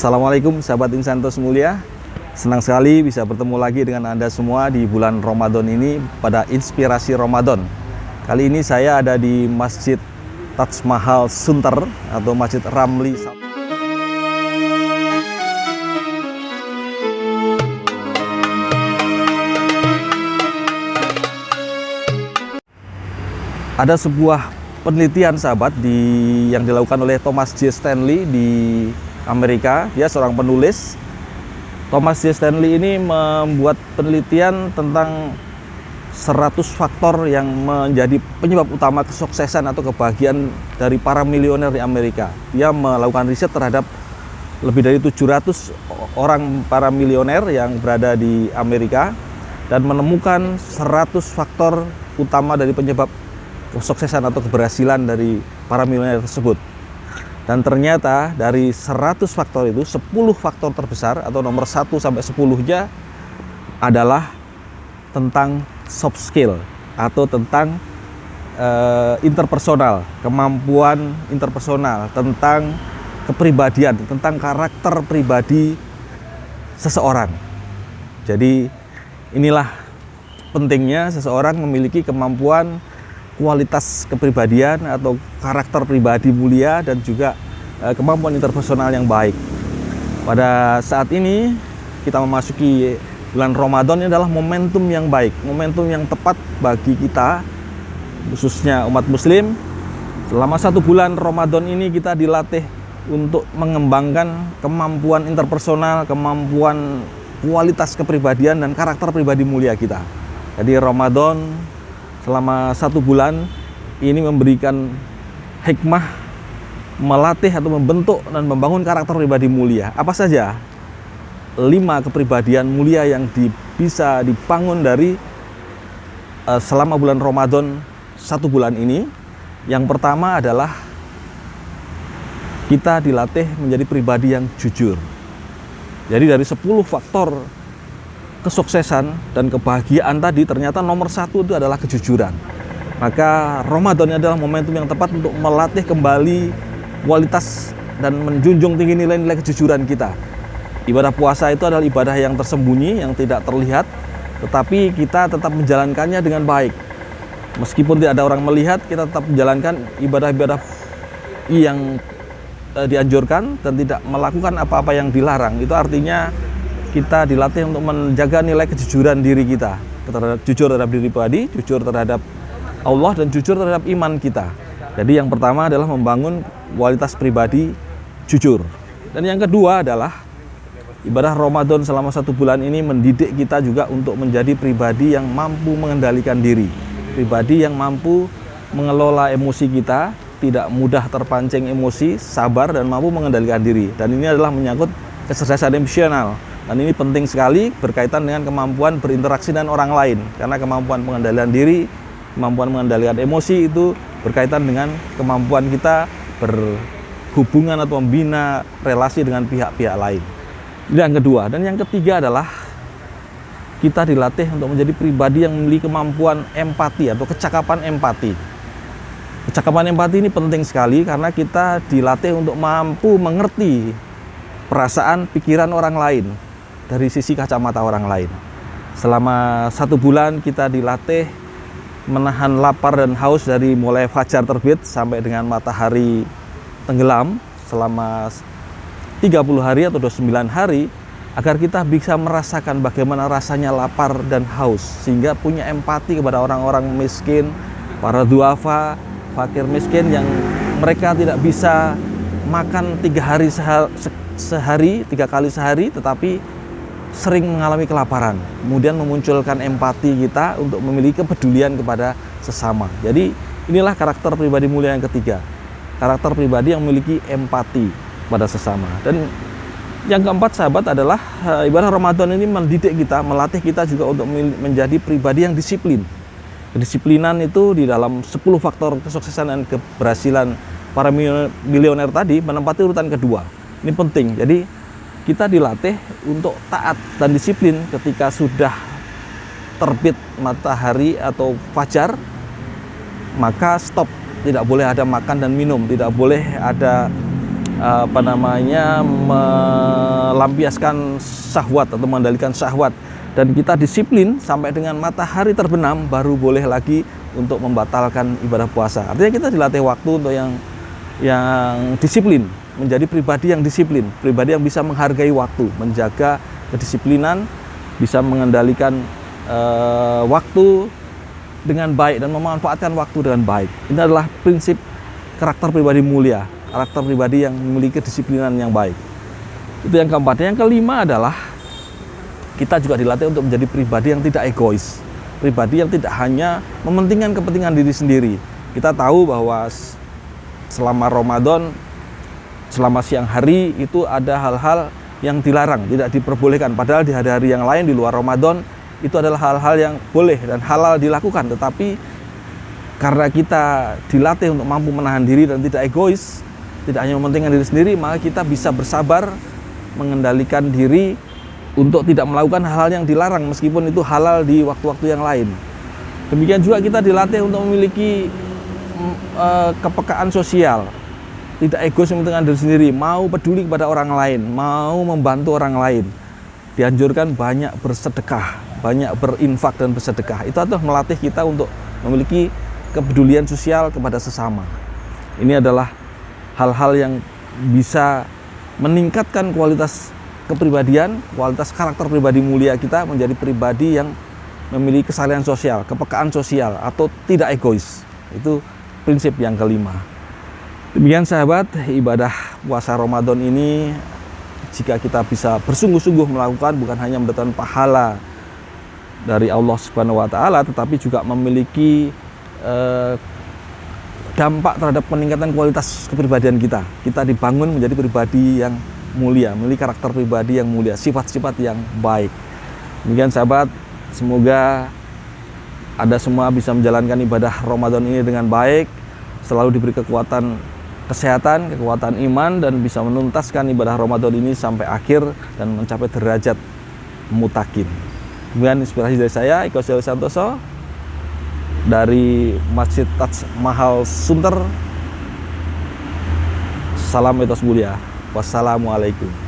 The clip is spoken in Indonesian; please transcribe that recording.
Assalamualaikum sahabat Insantos mulia. Senang sekali bisa bertemu lagi dengan Anda semua di bulan Ramadan ini pada Inspirasi Ramadan. Kali ini saya ada di Masjid Taj Mahal Sunter atau Masjid Ramli. Ada sebuah penelitian sahabat yang dilakukan oleh Thomas J. Stanley di Amerika. Dia seorang penulis. Thomas J. Stanley ini membuat penelitian tentang 100 faktor yang menjadi penyebab utama kesuksesan atau kebahagiaan dari para milioner di Amerika. Dia melakukan riset terhadap lebih dari 700 orang para milioner yang berada di Amerika dan menemukan 100 faktor utama dari penyebab kesuksesan atau keberhasilan dari para milioner tersebut. Dan ternyata dari 100 faktor itu 10 faktor terbesar atau nomor 1 sampai 10-nya adalah tentang soft skill atau tentang interpersonal, kemampuan interpersonal, tentang kepribadian, tentang karakter pribadi seseorang. Jadi inilah pentingnya seseorang memiliki kemampuan, kualitas kepribadian atau karakter pribadi mulia dan juga kemampuan interpersonal yang baik. Pada saat ini kita memasuki bulan Ramadan, ini adalah momentum yang baik, momentum yang tepat bagi kita khususnya umat muslim. Selama 1 bulan Ramadan ini kita dilatih untuk mengembangkan kemampuan interpersonal, kemampuan kualitas kepribadian dan karakter pribadi mulia kita. Jadi Ramadan selama 1 bulan ini memberikan hikmah, melatih atau membentuk dan membangun karakter pribadi mulia. Apa saja 5 kepribadian mulia yang bisa dibangun dari selama bulan Ramadan 1 bulan ini? Yang pertama adalah kita dilatih menjadi pribadi yang jujur. Jadi dari 10 faktor kesuksesan dan kebahagiaan tadi, ternyata nomor 1 itu adalah kejujuran. Maka Ramadan ini adalah momentum yang tepat untuk melatih kembali kualitas dan menjunjung tinggi nilai-nilai kejujuran kita. Ibadah puasa itu adalah ibadah yang tersembunyi, yang tidak terlihat, tetapi kita tetap menjalankannya dengan baik. Meskipun tidak ada orang melihat, kita tetap menjalankan ibadah-ibadah yang dianjurkan dan tidak melakukan apa-apa yang dilarang. Itu artinya kita dilatih untuk menjaga nilai kejujuran diri kita, jujur terhadap diri pribadi, jujur terhadap Allah, dan jujur terhadap iman kita. Jadi yang pertama adalah membangun kualitas pribadi jujur. Dan yang kedua adalah ibadah Ramadan selama 1 bulan ini mendidik kita juga untuk menjadi pribadi yang mampu mengendalikan diri, pribadi yang mampu mengelola emosi kita, tidak mudah terpancing emosi, sabar, dan mampu mengendalikan diri. Dan ini adalah menyangkut kecerdasan emosional. Dan ini penting sekali berkaitan dengan kemampuan berinteraksi dengan orang lain. Karena kemampuan pengendalian diri, kemampuan mengendalikan emosi itu berkaitan dengan kemampuan kita berhubungan atau membina relasi dengan pihak-pihak lain. Ini yang kedua. Dan yang ketiga adalah kita dilatih untuk menjadi pribadi yang memiliki kemampuan empati atau kecakapan empati. Kecakapan empati ini penting sekali karena kita dilatih untuk mampu mengerti perasaan, pikiran orang lain dari sisi kacamata orang lain. Selama 1 bulan kita dilatih menahan lapar dan haus dari mulai fajar terbit sampai dengan matahari tenggelam selama 30 hari atau 29 hari, agar kita bisa merasakan bagaimana rasanya lapar dan haus, sehingga punya empati kepada orang-orang miskin, para duafa, fakir miskin yang mereka tidak bisa makan 3 kali sehari, tetapi sering mengalami kelaparan. Kemudian memunculkan empati kita untuk memiliki kepedulian kepada sesama. Jadi inilah karakter pribadi mulia yang ketiga. Karakter pribadi yang memiliki empati pada sesama. Dan yang keempat sahabat adalah ibadah Ramadan ini mendidik kita, melatih kita juga untuk menjadi pribadi yang disiplin. Kedisiplinan itu di dalam 10 faktor kesuksesan dan keberhasilan para milioner tadi menempati urutan kedua. Ini penting. Jadi kita dilatih untuk taat dan disiplin ketika sudah terbit matahari atau fajar, maka stop. Tidak boleh ada makan dan minum, tidak boleh ada melampiaskan syahwat atau mengendalikan syahwat, dan kita disiplin sampai dengan matahari terbenam baru boleh lagi untuk membatalkan ibadah puasa. Artinya kita dilatih waktu untuk yang disiplin, menjadi pribadi yang disiplin, pribadi yang bisa menghargai waktu, menjaga kedisiplinan, bisa mengendalikan waktu dengan baik dan memanfaatkan waktu dengan baik. Ini adalah prinsip karakter pribadi mulia, karakter pribadi yang memiliki kedisiplinan yang baik. Itu yang keempat. Yang kelima adalah kita juga dilatih untuk menjadi pribadi yang tidak egois, pribadi yang tidak hanya mementingkan kepentingan diri sendiri. Kita tahu bahwa selama Ramadan, selama siang hari itu ada hal-hal yang dilarang, tidak diperbolehkan. Padahal di hari-hari yang lain di luar Ramadan itu adalah hal-hal yang boleh dan halal dilakukan. Tetapi karena kita dilatih untuk mampu menahan diri dan tidak egois, tidak hanya mementingkan diri sendiri, maka kita bisa bersabar mengendalikan diri untuk tidak melakukan hal-hal yang dilarang meskipun itu halal di waktu-waktu yang lain. Demikian juga kita dilatih untuk memiliki kepekaan sosial, tidak egois mementingkan diri sendiri, mau peduli kepada orang lain, mau membantu orang lain. Dianjurkan banyak bersedekah, banyak berinfak dan bersedekah. Itu adalah melatih kita untuk memiliki kepedulian sosial kepada sesama. Ini adalah hal-hal yang bisa meningkatkan kualitas kepribadian, kualitas karakter pribadi mulia kita menjadi pribadi yang memiliki kesalahan sosial, kepekaan sosial, atau tidak egois. Itu prinsip yang kelima. Demikian sahabat, ibadah puasa Ramadan ini jika kita bisa bersungguh-sungguh melakukan, bukan hanya mendatangkan pahala dari Allah Subhanahu wa taala, tetapi juga memiliki dampak terhadap peningkatan kualitas kepribadian kita. Kita dibangun menjadi pribadi yang mulia, memiliki karakter pribadi yang mulia, sifat-sifat yang baik. Demikian sahabat, semoga Anda semua bisa menjalankan ibadah Ramadan ini dengan baik, selalu diberi kekuatan kesehatan, kekuatan iman, dan bisa menuntaskan ibadah Ramadan ini sampai akhir dan mencapai derajat mutakin. Demikian inspirasi dari saya, Eko Sel Santoso, dari Masjid Taj Mahal Sunter. Salam etos mulia. Wassalamualaikum.